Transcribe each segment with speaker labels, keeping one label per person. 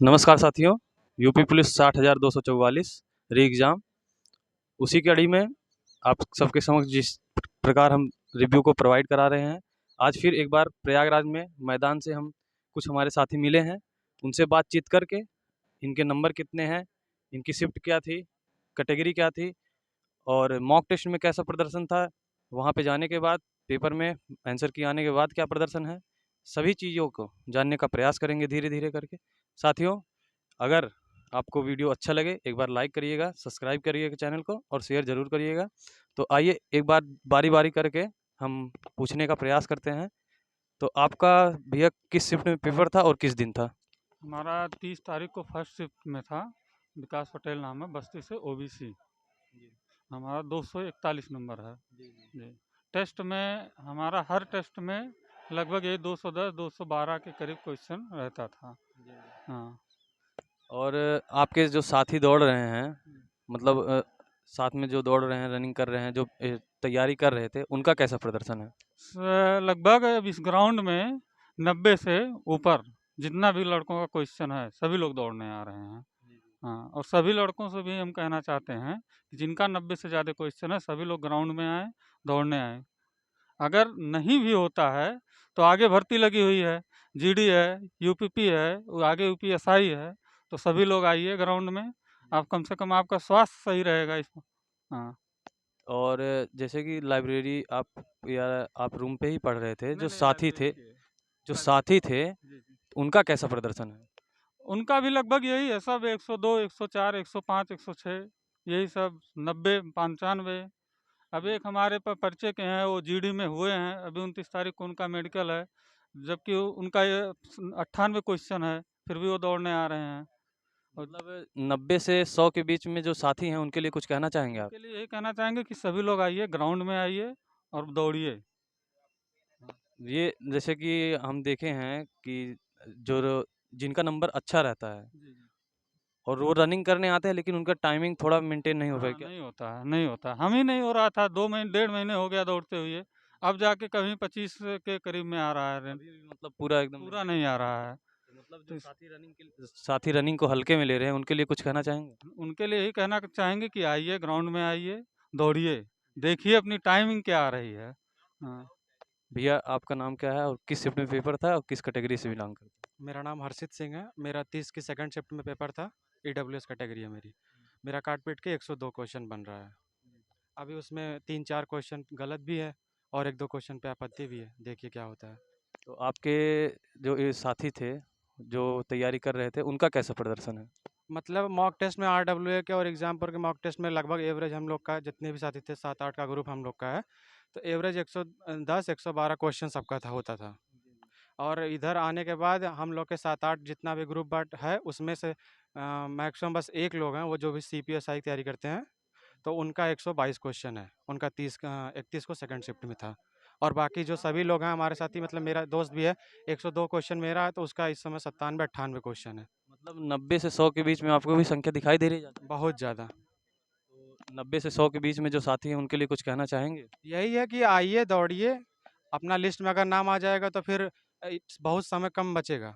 Speaker 1: नमस्कार साथियों, UP police 60,244 री एग्ज़ाम उसी कड़ी में आप सबके समक्ष जिस प्रकार हम रिव्यू को प्रोवाइड करा रहे हैं, आज फिर एक बार प्रयागराज में मैदान से हम कुछ हमारे साथी मिले हैं। उनसे बातचीत करके इनके नंबर कितने हैं, इनकी शिफ्ट क्या थी, कैटेगरी क्या थी और मॉक टेस्ट में कैसा प्रदर्शन था, वहाँ पे जाने के बाद पेपर में आंसर की आने के बाद क्या प्रदर्शन है, सभी चीज़ों को जानने का प्रयास करेंगे धीरे धीरे करके। साथियों, अगर आपको वीडियो अच्छा लगे एक बार लाइक करिएगा, सब्सक्राइब करिएगा चैनल को और शेयर ज़रूर करिएगा। तो आइए एक बार बारी बारी करके हम पूछने का प्रयास करते हैं। तो आपका भैया किस शिफ्ट में पेपर था और किस दिन था?
Speaker 2: हमारा 30 तारीख को फर्स्ट शिफ्ट में था। विकास पटेल नाम है, बस्ती से, ओबीसी। हमारा 241 नंबर है जी। टेस्ट में हमारा हर टेस्ट में लगभग ये 210 212 के करीब क्वेश्चन रहता था। हाँ।
Speaker 1: और आपके जो साथी दौड़ रहे हैं, मतलब साथ में जो दौड़ रहे हैं, रनिंग कर रहे हैं, जो तैयारी कर रहे थे, उनका कैसा प्रदर्शन है?
Speaker 2: लगभग अब इस ग्राउंड में 90 से ऊपर जितना भी लड़कों का क्वेश्चन है सभी लोग दौड़ने आ रहे हैं। हाँ, और सभी लड़कों से भी हम कहना चाहते हैं कि जिनका 90 से ज़्यादा क्वेश्चन है सभी लोग ग्राउंड में आए, दौड़ने आए। अगर नहीं भी होता है तो आगे भर्ती लगी हुई है, जीडी है, यूपीपी है, वो आगे यूपीएसआई है, तो सभी लोग आइए ग्राउंड में। आप कम से कम आपका स्वास्थ्य सही रहेगा इसमें। हाँ।
Speaker 1: और जैसे कि लाइब्रेरी आप रूम पे ही पढ़ रहे थे,
Speaker 2: नहीं
Speaker 1: जो
Speaker 2: नहीं,
Speaker 1: साथी
Speaker 2: लाइब्रेरी
Speaker 1: थे,
Speaker 2: के
Speaker 1: जो
Speaker 2: कल।
Speaker 1: साथी थे,
Speaker 2: जी जी।
Speaker 1: उनका कैसा प्रदर्शन है?
Speaker 2: उनका भी लगभग यही है, सब 102 104 105 106 यही सब, 90 95। अब एक हमारे पर परिचय के हैं, वो जीडी में हुए हैं, अभी 29 तारीख को उनका मेडिकल है, जबकि उनका ये 98 क्वेश्चन है, फिर भी वो दौड़ने आ रहे हैं। और
Speaker 1: मतलब 90 से 100 के बीच में जो साथी हैं, उनके लिए कुछ कहना चाहेंगे आप?
Speaker 2: उनके लिए यही कहना चाहेंगे कि सभी लोग आइए, ग्राउंड में आइए और दौड़िए।
Speaker 1: ये जैसे कि हम देखे हैं कि जिनका नंबर अच्छा रहता है
Speaker 2: जी जी।
Speaker 1: और वो रनिंग करने आते हैं, लेकिन उनका टाइमिंग थोड़ा मेंटेन नहीं हो पाया
Speaker 2: हाँ,
Speaker 1: क्या?
Speaker 2: नहीं होता है, नहीं होता है। हम ही नहीं हो रहा था, 2 महीने 1.5 महीने हो गया दौड़ते हुए, अब जाके कभी 25 के करीब में आ रहा है।
Speaker 1: अभी भी मतलब पूरा एकदम
Speaker 2: पूरा
Speaker 1: मेंटेन
Speaker 2: नहीं
Speaker 1: नहीं
Speaker 2: आ
Speaker 1: हो पाया।
Speaker 2: रहा है।
Speaker 1: तो मतलब
Speaker 2: तो
Speaker 1: जो साथी रनिंग को हल्के में ले रहे हैं, उनके लिए कुछ कहना चाहेंगे?
Speaker 2: उनके लिए यही कहना चाहेंगे कि आइए, ग्राउंड में आइए, दौड़िए, देखिए अपनी टाइमिंग क्या आ रही है। हाँ।
Speaker 1: भैया आपका नाम क्या है और किस शिफ्ट में पेपर था और किस कैटेगरी से बिलोंग करते हैं?
Speaker 3: मेरा नाम हर्षित सिंह है। मेरा 30 की सेकंड शिफ्ट में पेपर था। ईडब्ल्यूएस कैटेगरी है मेरी। मेरा काट पीट के 102 क्वेश्चन बन रहा है। अभी उसमें 3-4 क्वेश्चन गलत भी है और 1-2 क्वेश्चन पे आपत्ति भी है। देखिए क्या होता है।
Speaker 1: तो आपके जो ये साथी थे, जो तैयारी कर रहे थे, उनका कैसा प्रदर्शन है?
Speaker 3: मतलब मॉक टेस्ट में आरडब्ल्यूए के और एग्जाम पर के मॉक टेस्ट में लगभग एवरेज हम लोग का, जितने भी साथी थे 7-8 का ग्रुप हम लोग का है, तो एवरेज 110 112 क्वेश्चन सबका था, होता था। और इधर आने के बाद हम लोग के 7-8 जितना भी ग्रुप बट है उसमें से मैक्सिमम बस एक लोग हैं, वो जो भी सीपीएसआई की तैयारी करते हैं, तो उनका 122 क्वेश्चन है। उनका 31 को सेकंड शिफ्ट में था। और बाकी जो सभी लोग हैं हमारे साथी, मतलब मेरा दोस्त भी है, 102 क्वेश्चन मेरा है, तो उसका इस समय 97-98 क्वेश्चन है।
Speaker 1: मतलब 90 से 100 के बीच में आपको भी संख्या दिखाई दे रही है ज़्यादा?
Speaker 3: बहुत ज़्यादा।
Speaker 1: तो 90 से 100 के बीच में जो साथी हैं, उनके लिए कुछ कहना चाहेंगे?
Speaker 3: यही है कि आइए, दौड़िए, अपना लिस्ट में अगर नाम आ जाएगा तो फिर बहुत समय कम बचेगा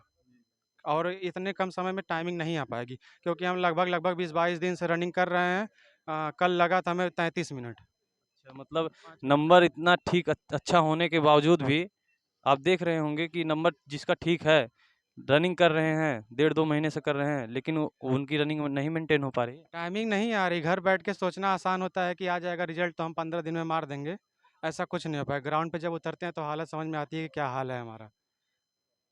Speaker 3: और इतने कम समय में टाइमिंग नहीं आ पाएगी, क्योंकि हम लगभग 20-22 दिन से रनिंग कर रहे हैं। कल लगा था हमें 33 मिनट।
Speaker 1: अच्छा, मतलब
Speaker 3: 5
Speaker 1: नंबर इतना ठीक अच्छा होने के बावजूद भी आप देख रहे होंगे कि नंबर जिसका ठीक है, रनिंग कर रहे हैं, 1.5-2 महीने से कर रहे हैं, लेकिन उनकी रनिंग नहीं मेंटेन हो पा रही है।
Speaker 3: टाइमिंग नहीं आ रही। घर बैठ के सोचना आसान होता है कि आ जाएगा रिजल्ट तो हम 15 दिन में मार देंगे। ऐसा कुछ नहीं हो पाया। ग्राउंड पे जब उतरते हैं तो हालत समझ में आती है कि क्या हाल है हमारा।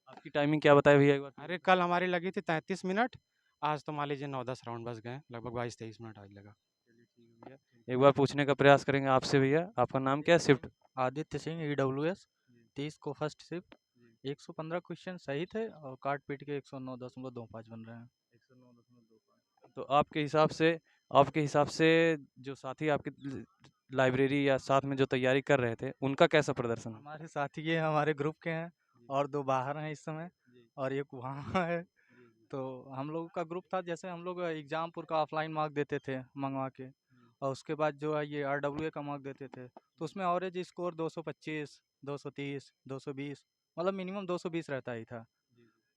Speaker 1: आपकी टाइमिंग क्या बताए भैया एक बार फिर
Speaker 3: अरे
Speaker 1: से?
Speaker 3: कल हमारी लगी थी 33 मिनट। आज तो मान लीजिए 9-10 राउंड बस गए, लगभग 22-23 मिनट आज लगा।
Speaker 1: चलिए ठीक है भैया। एक बार पूछने का प्रयास करेंगे आपसे भैया, आपका नाम क्या है? शिफ्ट?
Speaker 4: आदित्य सिंह, ईडब्ल्यूएस। 30 को फर्स्ट शिफ्ट। 115 क्वेश्चन सही थे और काट पीट के 109.25 बन रहे हैं।
Speaker 1: 109.25। तो आपके हिसाब से जो साथी आपके लाइब्रेरी या साथ में जो तैयारी कर रहे थे, उनका कैसा प्रदर्शन है?
Speaker 4: हमारे साथी ये हमारे ग्रुप के हैं और 2 बाहर हैं इस समय और एक वहाँ है। तो हम लोगों का ग्रुप था, जैसे हम लोग एग्जामपुर का ऑफलाइन मार्क देते थे मंगवा के, और उसके बाद जो है ये आरडब्ल्यूए का मार्क देते थे, तो उसमें एवरेज स्कोर 225, 230, 220 मतलब मिनिमम 220 रहता ही था।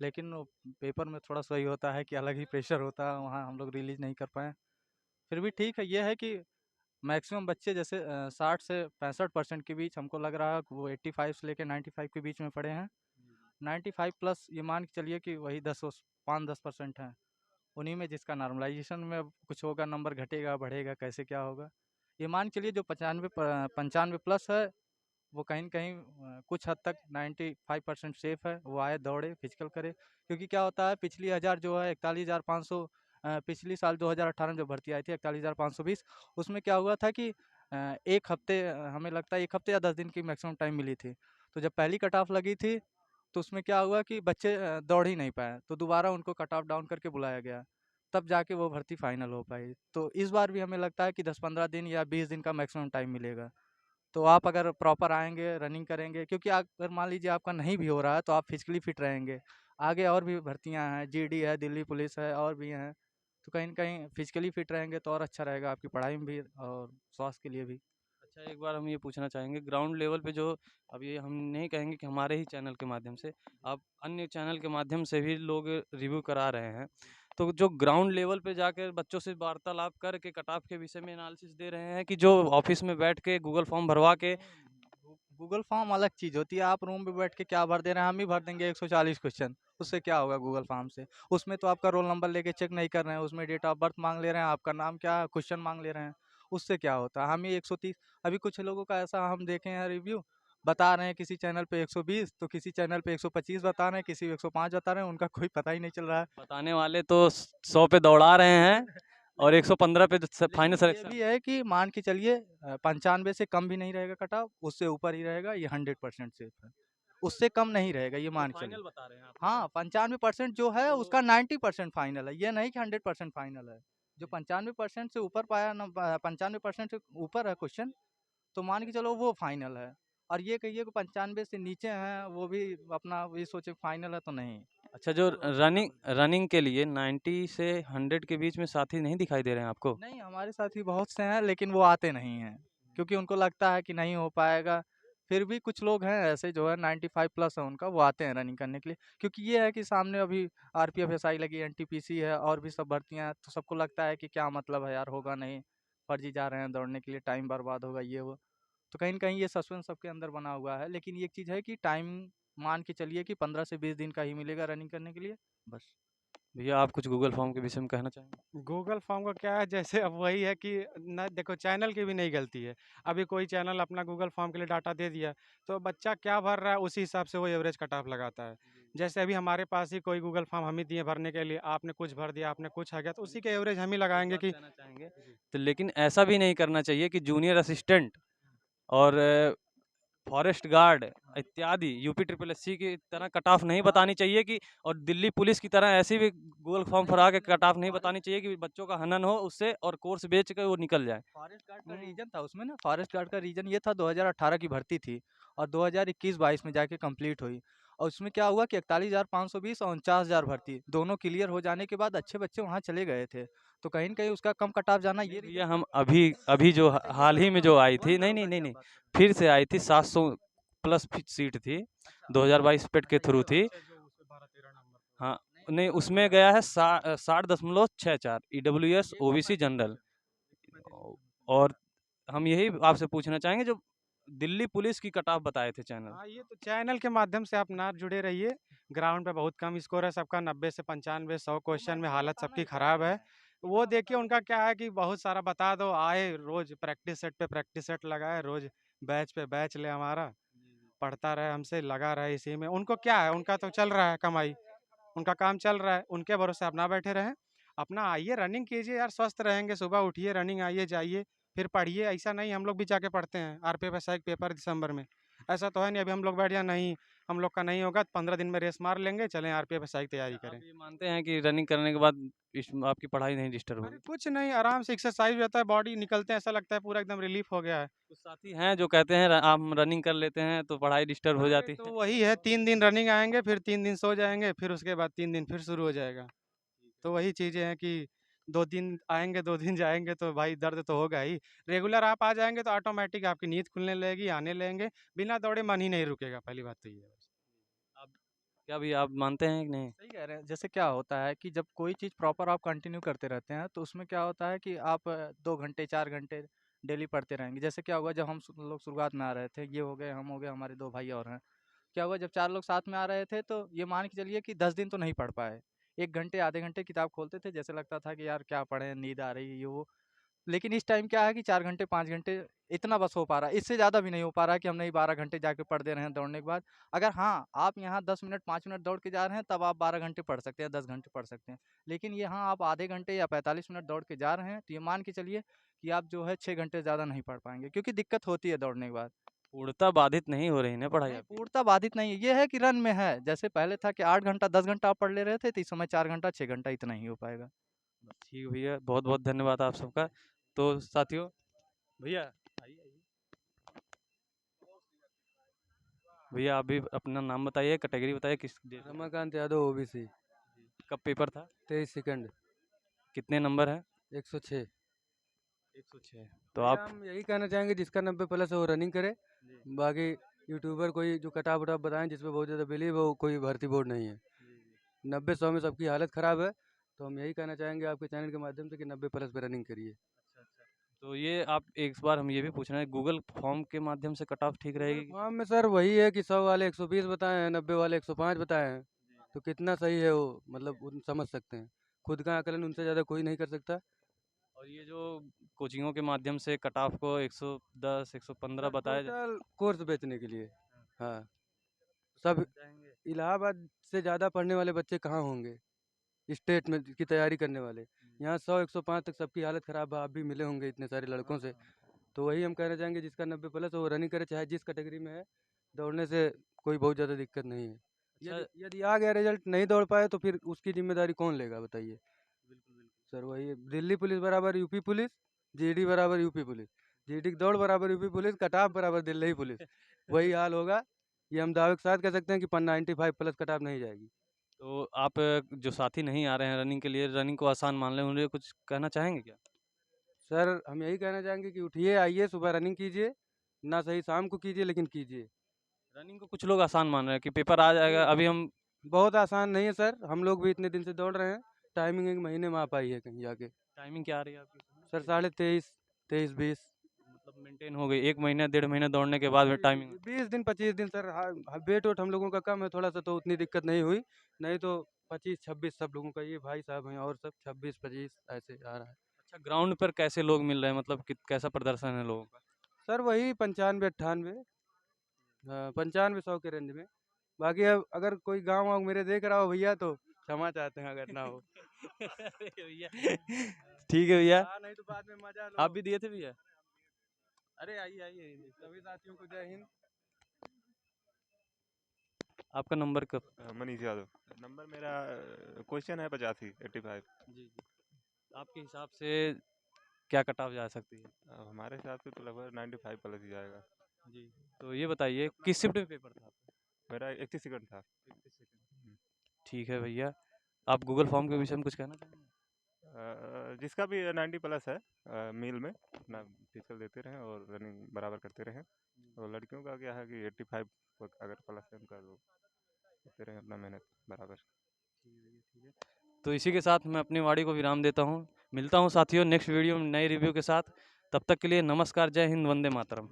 Speaker 4: लेकिन वो पेपर में थोड़ा सही होता है कि अलग ही प्रेशर होता है, वहाँ हम लोग रिलीज़ नहीं कर पाए। फिर भी ठीक है, ये है कि मैक्सिमम बच्चे जैसे 60 से 65% के बीच हमको लग रहा है कि वो 85 से लेके 95 के बीच में पढ़े हैं। 95 प्लस ये मान के चलिए कि वही 5-10% हैं। उन्हीं में जिसका नॉर्मलाइजेशन में अब कुछ होगा, नंबर घटेगा, बढ़ेगा, कैसे क्या होगा। ये मान के चलिए जो 95 प्लस है, वो कहीं न कहीं कुछ हद तक 95% सेफ है, वो आए, दौड़े, फिजिकल करे। क्योंकि क्या होता है, पिछली हज़ार जो है 41,500 पिछली साल 2018 में जो भर्ती आई थी 41,520, उसमें क्या हुआ था कि 1 हफ्ते हमें लगता है 1 हफ्ते या 10 दिन की मैक्सिमम टाइम मिली थी। तो जब पहली कट ऑफ लगी थी, तो उसमें क्या हुआ कि बच्चे दौड़ ही नहीं पाए, तो दोबारा उनको कट ऑफ डाउन करके बुलाया गया। तब जाके वो भर्ती फाइनल हो पाई। तो इस बार भी हमें लगता है कि 10-15 दिन या 20 दिन का मैक्सिमम टाइम मिलेगा। तो आप अगर प्रॉपर आएँगे, रनिंग करेंगे, क्योंकि अगर मान लीजिए आपका नहीं भी हो रहा है, तो आप फिज़िकली फिट रहेंगे। आगे और भी भर्तियाँ हैं, जीडी है, दिल्ली पुलिस है, और भी हैं। तो कहीं न कहीं फिज़िकली फिट रहेंगे तो और अच्छा रहेगा आपकी पढ़ाई में भी और स्वास्थ्य के लिए भी।
Speaker 1: अच्छा, एक बार हम ये पूछना चाहेंगे ग्राउंड लेवल पे जो, अब ये हम नहीं कहेंगे कि हमारे ही चैनल के माध्यम से, आप अन्य चैनल के माध्यम से भी लोग रिव्यू करा रहे हैं, तो जो ग्राउंड लेवल पे जाकर बच्चों से वार्तालाप करके कट ऑफ के विषय में एनालिसिस दे रहे हैं कि जो ऑफिस में बैठ के गूगल फॉर्म भरवा के?
Speaker 4: गूगल फॉर्म अलग चीज़ होती है, आप रूम पे बैठ के क्या भर दे रहे हैं, हम ही भर देंगे 140 क्वेश्चन, उससे क्या होगा गूगल फॉर्म से? उसमें तो आपका रोल नंबर लेके चेक नहीं कर रहे हैं, उसमें डेट ऑफ बर्थ माँग ले रहे हैं, आपका नाम क्या है, क्वेश्चन माँग ले रहे हैं, उससे क्या होता है? हम ही 130, अभी कुछ लोगों का ऐसा हम देखे हैं रिव्यू, बता रहे हैं किसी चैनल पे 120, तो किसी चैनल पे 125 बता रहे हैं, किसी 105 बता रहे हैं, उनका कोई पता ही नहीं चल रहा है।
Speaker 1: बताने वाले तो 100 पे दौड़ा रहे हैं और 115 पे फाइनल
Speaker 4: लेकिन ये
Speaker 1: सिलेक्शन।
Speaker 4: भी है कि मान के चलिए 95 से कम भी नहीं रहेगा कट ऑफ, उससे ऊपर ही रहेगा, ये 100% सेफ है। उससे कम नहीं रहेगा, ये मान के चलिए।
Speaker 1: फाइनल बता रहे हैं आप?
Speaker 4: हाँ, 95% जो है
Speaker 1: तो
Speaker 4: उसका 90% फाइनल है, ये नहीं कि 100% फाइनल है। जो 95% से ऊपर पाया न 95% से ऊपर है क्वेश्चन, तो मान के चलो वो फाइनल है। और ये कहिए कि 95 से नीचे हैं, वो भी अपना ये सोचे फाइनल है तो नहीं।
Speaker 1: अच्छा, जो
Speaker 4: तो
Speaker 1: रनिंग रनिंग के लिए 90 से 100 के बीच में साथी नहीं दिखाई दे रहे हैं आपको?
Speaker 4: नहीं, हमारे साथी बहुत से हैं, लेकिन वो आते नहीं हैं, क्योंकि उनको लगता है कि नहीं हो पाएगा। फिर भी कुछ लोग हैं ऐसे जो है 95 प्लस है उनका, वो आते हैं रनिंग करने के लिए। क्योंकि ये है कि सामने अभी आरपीएफ एसआई लगी, एनटीपीसी है, और भी सब भर्तियां हैं, तो सबको लगता है कि क्या मतलब है यार, होगा नहीं, फर्जी जा रहे हैं दौड़ने के लिए, टाइम बर्बाद होगा, ये वो। तो कहीं न कहीं ये सस्पेंस सबके अंदर बना हुआ है। लेकिन ये एक चीज़ है कि टाइम मान के चलिए कि 15 से 20 दिन का ही मिलेगा रनिंग करने के लिए, बस।
Speaker 1: भैया, आप कुछ गूगल फॉर्म के विषय में कहना चाहेंगे?
Speaker 3: गूगल फॉर्म का क्या है, जैसे अब वही है कि ना, देखो चैनल की भी नहीं गलती है। अभी कोई चैनल अपना गूगल फॉर्म के लिए डाटा दे दिया, तो बच्चा क्या भर रहा है उसी हिसाब से वो एवरेज कट ऑफ लगाता है। जैसे अभी हमारे पास ही कोई गूगल फॉर्म हम ही दिए भरने के लिए, आपने कुछ भर दिया, आपने कुछ आ गया, तो उसी के एवरेज हम ही
Speaker 1: एक
Speaker 3: लगाएंगे
Speaker 1: बात
Speaker 3: कि
Speaker 1: कहना चाहेंगे, तो लेकिन ऐसा भी नहीं करना चाहिए कि जूनियर असिस्टेंट और फॉरेस्ट गार्ड इत्यादि यूपी ट्रिपल एससी की तरह कट ऑफ नहीं बतानी चाहिए कि, और दिल्ली पुलिस की तरह ऐसी भी गूगल फॉर्म भरा के कट ऑफ नहीं बतानी चाहिए कि बच्चों का हनन हो उससे और कोर्स बेच के वो निकल जाए।
Speaker 4: फॉरेस्ट गार्ड का रीजन था उसमें ना, फॉरेस्ट गार्ड का रीजन ये था, 2018 की भर्ती थी और 2021-22 में जाके कंप्लीट हुई। और उसमें क्या हुआ कि 41,520 और 49,000 भर्ती दोनों क्लियर हो जाने के बाद अच्छे बच्चे वहाँ चले गए थे। तो कहीं न कहीं उसका कम कट ऑफ जाना,
Speaker 1: नहीं
Speaker 4: ये
Speaker 1: भैया,
Speaker 4: रीजन
Speaker 1: हम अभी अभी जो
Speaker 4: अच्छा, ये
Speaker 1: हाल ही में
Speaker 4: दरभंगा
Speaker 1: जो
Speaker 4: में
Speaker 1: आई
Speaker 4: हुआ
Speaker 1: थी,
Speaker 4: ना,
Speaker 1: नहीं नहीं
Speaker 4: दरभंगा
Speaker 1: नहीं
Speaker 4: की आप
Speaker 1: नहीं,
Speaker 4: बात कर रहे हैं।
Speaker 1: फिर से आई थी 700 प्लस सीट थी,
Speaker 4: अच्छा,
Speaker 1: 2022 पेट के
Speaker 4: अच्छा,
Speaker 1: थ्रू
Speaker 4: ये
Speaker 1: थी।
Speaker 4: बात है।
Speaker 3: जो उसमें 12-13 नंबर पे
Speaker 1: हाँ,
Speaker 3: होगा।
Speaker 4: नहीं,
Speaker 1: नहीं
Speaker 4: वो तो
Speaker 1: उसमें
Speaker 4: है।
Speaker 1: गया है 60.64 ईडब्ल्यूएस
Speaker 4: ये 135
Speaker 1: ओबीसी
Speaker 4: नंबर
Speaker 1: जनरल।
Speaker 4: पे था। 135 नंबर पे था।
Speaker 1: और हम यही आपसे पूछना चाहेंगे, जो दिल्ली पुलिस की कट ऑफ बताए थे चैनल।
Speaker 3: हाँ, ये तो चैनल के माध्यम से आप ना जुड़े रहिए। ग्राउंड पे बहुत कम स्कोर है सबका, 90 से 95, 100
Speaker 4: वो
Speaker 3: क्वेश्चन में
Speaker 4: मैक्सिमम
Speaker 3: हालत
Speaker 4: बताना
Speaker 3: सबकी
Speaker 4: ही चाहते
Speaker 3: खराब है।
Speaker 4: हैं।
Speaker 3: वो
Speaker 4: जितना
Speaker 3: देखिए
Speaker 4: बता
Speaker 3: उनका
Speaker 4: देंगे।
Speaker 3: क्या है कि बहुत सारा बता दो, आए रोज प्रैक्टिस सेट पे प्रैक्टिस सेट लगाए, रोज बैच पे बैच ले हमारा, पढ़ता रहे हमसे, लगा रहे इसी में। उनको क्या है, उनका तो चल रहा है कमाई, उनका काम चल रहा है, उनके भरोसे आप ना बैठे रहें। अपना आइए, रनिंग कीजिए यार, स्वस्थ रहेंगे, सुबह उठिए, रनिंग आइए, जाइए, फिर पढ़िए। ऐसा नहीं, हम लोग भी जाके पढ़ते हैं, आरपीएफ एसआई पेपर दिसंबर में। ऐसा तो है नहीं अभी हम लोग बैठ जाए, नहीं हम लोग का नहीं होगा, 15 दिन में रेस मार लेंगे, चलें आरपीएफ एसआई की तैयारी
Speaker 1: अच्छा,
Speaker 3: करें।
Speaker 1: आप ये मानते हैं कि रनिंग करने के बाद आपकी पढ़ाई नहीं डिस्टर्ब
Speaker 3: अरे
Speaker 1: होगी?
Speaker 3: कुछ नहीं, आराम से एक्सरसाइज हो जाता है, बॉडी निकलते हैं, ऐसा लगता है पूरा एकदम रिलीफ हो गया है।
Speaker 1: कुछ साथी हैं जो कहते हैं आप रनिंग कर लेते हैं तो पढ़ाई डिस्टर्ब हो
Speaker 3: अरे
Speaker 1: जाती
Speaker 3: तो
Speaker 1: है।
Speaker 3: वही है, 3 दिन रनिंग आएंगे, फिर 3 दिन सो जाएंगे, फिर उसके बाद 3 दिन फिर शुरू हो जाएगा। तो वही चीज़ें हैं कि 2 दिन आएँगे, 2 दिन जाएँगे, तो भाई दर्द तो होगा ही। रेगुलर आप आ जाएँगे तो ऑटोमैटिक आपकी नींद खुलने लगेगी, आने लगेंगे, बिना दौड़े मन ही नहीं रुकेगा, पहली बात तो ये है।
Speaker 1: क्या भैया आप मानते हैं कि नहीं?
Speaker 4: सही कह रहे हैं। जैसे क्या होता है कि जब कोई चीज़ प्रॉपर आप कंटिन्यू करते रहते हैं, तो उसमें क्या होता है कि आप 2 घंटे, 4 घंटे डेली पढ़ते रहेंगे। जैसे क्या हुआ, जब हम लोग शुरुआत में आ रहे थे, ये हो गए, हम हो गए, हमारे 2 भाई और हैं। क्या हुआ, जब 4 लोग साथ में आ रहे थे, तो ये मान के चलिए कि 10 दिन तो नहीं पढ़ पाए। 1 घंटे, आधे घंटे किताब खोलते थे, जैसे लगता था कि यार क्या पढ़ें, नींद आ रही है, ये वो। लेकिन इस टाइम क्या है कि 4 घंटे, 5 घंटे इतना बस हो पा रहा है। इससे ज़्यादा भी नहीं हो पा रहा है कि हम नहीं 12 घंटे जाके पढ़ दे रहे हैं दौड़ने के बाद। अगर हाँ, आप यहाँ 10 मिनट, 5 मिनट दौड़ के जा रहे हैं, तब आप 12 घंटे पढ़ सकते हैं, 10 घंटे पढ़ सकते हैं। लेकिन यहाँ आप आधे घंटे या 45 मिनट दौड़ के जा रहे हैं, तो ये मान के चलिए कि आप जो है 6 घंटे ज़्यादा नहीं पढ़ पाएँगे, क्योंकि दिक्कत होती है दौड़ने के बाद।
Speaker 1: पूर्णतः बाधित नहीं हो रही ना पढ़ाई
Speaker 4: नहीं,
Speaker 1: आपकी?
Speaker 4: पूर्णतः बाधित नहीं है। ये है कि रन में है। जैसे पहले था कि 8 घंटा, 10 घंटा आप पढ़ ले रहे थे, तो इस समय 4 घंटा, 6 घंटा इतना ही हो पाएगा।
Speaker 1: ठीक है भैया, बहुत-बहुत धन्यवाद आप सबका। तो साथियों भैया आइए, आइए। भैया आप भी अपना नाम बताइए, कैटेगरी बताइए किस देश से?
Speaker 5: रमाकांत यादव ओबीसी।
Speaker 1: कब पेपर था?
Speaker 5: 23 सेकंड।
Speaker 1: कितने नंबर हैं?
Speaker 5: 106।
Speaker 1: 106। तो
Speaker 5: भैया
Speaker 1: आप
Speaker 5: हम यही कहना चाहेंगे जिसका 90 प्लस है वो रनिंग करे। बाकी यूट्यूबर कोई जो कटाव वटाव बताएं जिसपे बहुत ज़्यादा बिलीव है, वो कोई भर्ती बोर्ड नहीं है। 90-100 में सबकी हालत ख़राब है, तो हम यही कहना चाहेंगे आपके चैनल के माध्यम से कि 90 प्लस पे रनिंग करिए।
Speaker 1: तो ये आप एक बार हम ये भी पूछ रहे हैं, गूगल फॉर्म के माध्यम से कट ऑफ ठीक रहेगी?
Speaker 5: फॉर्म में सर वही है कि 100 वाले 120 बताए हैं, 90 वाले 105 बताए हैं। तो कितना सही है वो, मतलब उन समझ सकते हैं। खुद का आकलन उनसे ज़्यादा कोई नहीं कर सकता।
Speaker 1: और ये जो कोचिंगों के माध्यम से कट ऑफ को 110, 115 बताया
Speaker 5: टोटल कोर्स बेचने के लिए। हाँ, सब इलाहाबाद से ज़्यादा पढ़ने वाले बच्चे कहाँ होंगे स्टेट में की तैयारी करने वाले। यहाँ 100-105 तक सबकी हालत ख़राब है, आप भी मिले होंगे इतने सारे लड़कों से। तो वही हम कहना चाहेंगे जिसका 90 प्लस है वो रनिंग करे, चाहे जिस कैटेगरी में है। दौड़ने से कोई बहुत ज़्यादा दिक्कत नहीं है।
Speaker 1: अच्छा।
Speaker 5: यदि आ गया रिजल्ट नहीं दौड़ पाए तो फिर उसकी जिम्मेदारी कौन लेगा बताइए? सर वही है, दिल्ली पुलिस बराबर यूपी पुलिस, जीडी बराबर यूपी पुलिस, जीडी की दौड़ बराबर यूपी पुलिस, कटाव बराबर दिल्ली पुलिस। वही हाल होगा। ये हम दावे के साथ कह सकते हैं कि 95 प्लस कटाव नहीं जाएगी।
Speaker 1: तो आप जो साथी नहीं आ रहे हैं रनिंग के लिए, रनिंग को आसान मान रहे हैं, उन्हें कुछ कहना चाहेंगे क्या?
Speaker 5: सर हम यही कहना चाहेंगे कि उठिए, आइए, सुबह रनिंग कीजिए। ना सही शाम को कीजिए, लेकिन कीजिए।
Speaker 1: रनिंग को कुछ लोग आसान मान रहे हैं कि पेपर आ जाएगा, अभी हम
Speaker 5: बहुत आसान नहीं है सर, हम लोग भी इतने दिन से दौड़ रहे हैं। टाइमिंग 1 महीने में आ पाई है कहीं जाके।
Speaker 1: टाइमिंग क्या आ रही है आपकी?
Speaker 5: सर 23:30, 23:20।
Speaker 1: मतलब मेंटेन हो गई, 1 महीने, 1.5 महीने दौड़ने के बाद में टाइमिंग
Speaker 5: 20 दिन, 25 दिन सर। वेट वेट हम लोगों का कम है थोड़ा सा, तो उतनी दिक्कत नहीं हुई। नहीं तो 25-26 सब लोगों का, ये भाई साहब हैं और सब 26-25 ऐसे आ रहा है।
Speaker 1: अच्छा, ग्राउंड पर कैसे लोग मिल रहे हैं, मतलब कैसा प्रदर्शन है लोगों का?
Speaker 5: सर वही 95-98। हाँ, 95-100 के रेंज में। बाकी अब अगर कोई गाँव वाँव मेरे देख रहा हो भैया तो क्षमा चाहते हैं अगर ना हो।
Speaker 1: अरे भैया ठीक है भैया।
Speaker 5: हाँ, नहीं तो बाद में मजा लो।
Speaker 1: आप भी दिए थे भैया? अरे आइए आइए।
Speaker 5: सभी साथियों को जय हिंद।
Speaker 1: आपका नंबर कब?
Speaker 6: मनीष यादव। नंबर मेरा क्वेश्चन है 85, 85।
Speaker 1: जी जी। आपके हिसाब से क्या कट ऑफ जा सकती है?
Speaker 6: हमारे हिसाब से तो लगभग 95 प्लस ही जाएगा।
Speaker 1: जी। तो ये बताइए किस शिफ्ट में पेपर था आपका?
Speaker 6: मेरा 31 सेकंड था।
Speaker 1: ठीक है भैया। आप गूगल फॉर्म के विषय में कुछ कहना चाहेंगे?
Speaker 6: जिसका भी 90 प्लस है, मील में अपना फिजिकल देते रहें और रनिंग बराबर करते रहें। और लड़कियों का क्या है कि 85 अगर प्लस है उनका, तो करते रहें अपना मेहनत बराबर।
Speaker 1: तो इसी के साथ मैं अपनी वाणी को विराम देता हूँ। मिलता हूँ साथियों नेक्स्ट वीडियो में नए रिव्यू के साथ। तब तक के लिए नमस्कार, जय हिंद, वंदे मातरम।